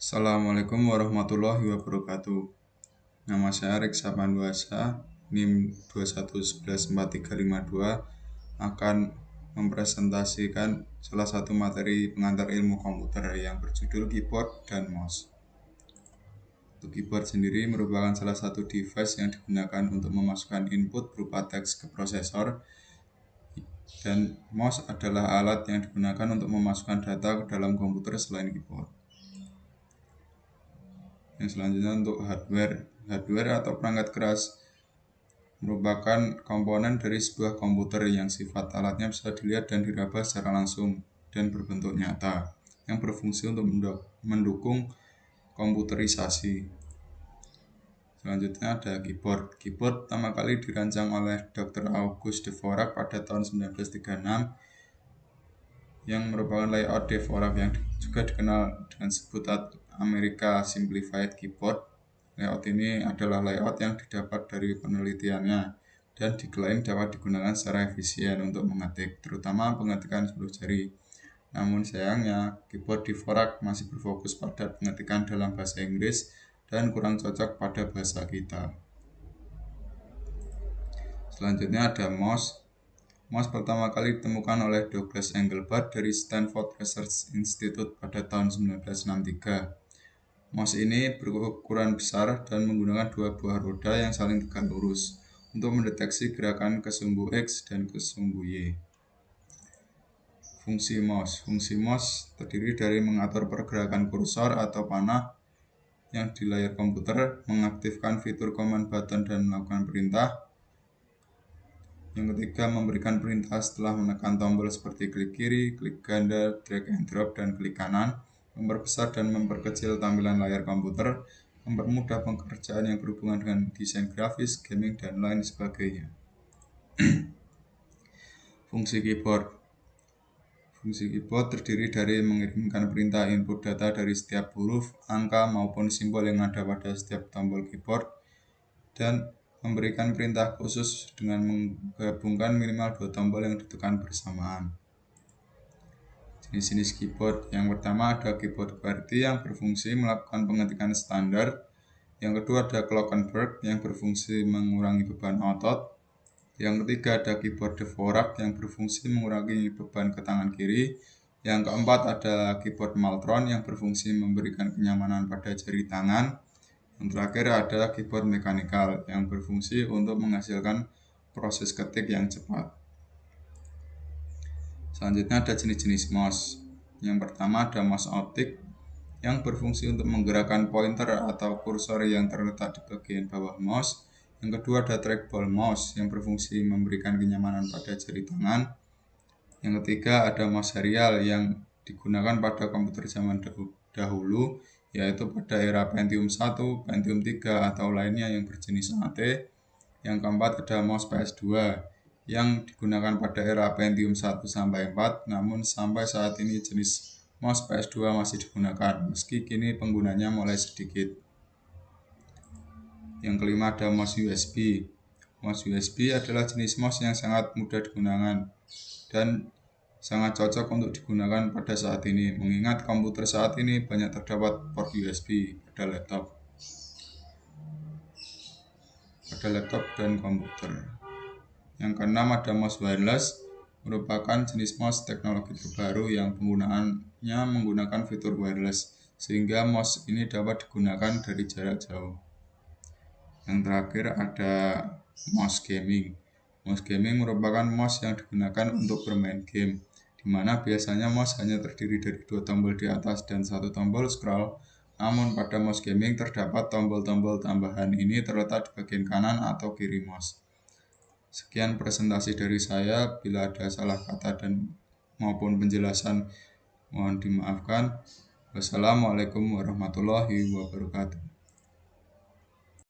Assalamualaikum warahmatullahi wabarakatuh. Nama saya Reksa Panduasa, NIM 211145352 akan mempresentasikan salah satu materi pengantar ilmu komputer yang berjudul keyboard dan mouse. Untuk keyboard sendiri merupakan salah satu device yang digunakan untuk memasukkan input berupa teks ke prosesor, dan mouse adalah alat yang digunakan untuk memasukkan data ke dalam komputer selain keyboard. Yang selanjutnya untuk hardware atau perangkat keras merupakan komponen dari sebuah komputer yang sifat alatnya bisa dilihat dan diraba secara langsung dan berbentuk nyata, yang berfungsi untuk mendukung komputerisasi. Selanjutnya ada keyboard. Keyboard pertama kali dirancang oleh Dr. Auguste Dvorak pada tahun 1936, yang merupakan layout Dvorak yang juga dikenal dengan sebutan American Simplified Keyboard. Layout ini adalah layout yang didapat dari penelitiannya dan diklaim dapat digunakan secara efisien untuk mengetik, terutama pengetikan 10 jari. Namun sayangnya, keyboard Dvorak masih berfokus pada pengetikan dalam bahasa Inggris dan kurang cocok pada bahasa kita. Selanjutnya ada mouse. Mouse pertama kali ditemukan oleh Douglas Engelbart dari Stanford Research Institute pada tahun 1963. Mouse ini berukuran besar dan menggunakan dua buah roda yang saling tegak lurus untuk mendeteksi gerakan ke sumbu X dan ke sumbu Y. Fungsi mouse terdiri dari mengatur pergerakan kursor atau panah yang di layar komputer, mengaktifkan fitur command button dan melakukan perintah. Yang ketiga, memberikan perintah setelah menekan tombol seperti klik kiri, klik ganda, drag and drop, dan klik kanan, memperbesar dan memperkecil tampilan layar komputer, mempermudah pekerjaan yang berhubungan dengan desain grafis, gaming, dan lain sebagainya. Fungsi keyboard terdiri dari mengirimkan perintah input data dari setiap huruf, angka, maupun simbol yang ada pada setiap tombol keyboard, dan memberikan perintah khusus dengan menggabungkan minimal 2 tombol yang ditekan bersamaan. Jenis-jenis keyboard. Yang pertama ada keyboard QWERTY yang berfungsi melakukan pengetikan standar. Yang kedua ada Glockenberg yang berfungsi mengurangi beban otot. Yang ketiga ada keyboard Dvorak yang berfungsi mengurangi beban ke tangan kiri. Yang keempat ada keyboard Maltron yang berfungsi memberikan kenyamanan pada jari tangan. Yang terakhir ada keyboard mechanical yang berfungsi untuk menghasilkan proses ketik yang cepat. Selanjutnya ada jenis-jenis mouse. Yang pertama ada mouse optik yang berfungsi untuk menggerakkan pointer atau kursor yang terletak di bagian bawah mouse. Yang kedua ada trackball mouse yang berfungsi memberikan kenyamanan pada jari tangan. Yang ketiga ada mouse serial yang digunakan pada komputer zaman dahulu, yaitu pada era Pentium 1, Pentium 3, atau lainnya yang berjenis AT. Yang keempat ada mouse PS2 yang digunakan pada era Pentium 1-4, namun sampai saat ini jenis mouse PS2 masih digunakan, meski kini penggunanya mulai sedikit. Yang kelima ada mouse USB. Mouse USB adalah jenis mouse yang sangat mudah digunakan dan sangat cocok untuk digunakan pada saat ini, mengingat komputer saat ini banyak terdapat port USB pada laptop dan komputer. Yang keenam ada mouse wireless, merupakan jenis mouse teknologi terbaru yang penggunaannya menggunakan fitur wireless, sehingga mouse ini dapat digunakan dari jarak jauh. Yang terakhir ada mouse gaming. Mouse gaming merupakan mouse yang digunakan untuk bermain game, di mana biasanya mouse hanya terdiri dari 2 tombol di atas dan 1 tombol scroll. Namun pada mouse gaming terdapat tombol-tombol tambahan ini terletak di bagian kanan atau kiri mouse. Sekian presentasi dari saya. Bila ada salah kata dan maupun penjelasan mohon dimaafkan. Wassalamualaikum warahmatullahi wabarakatuh.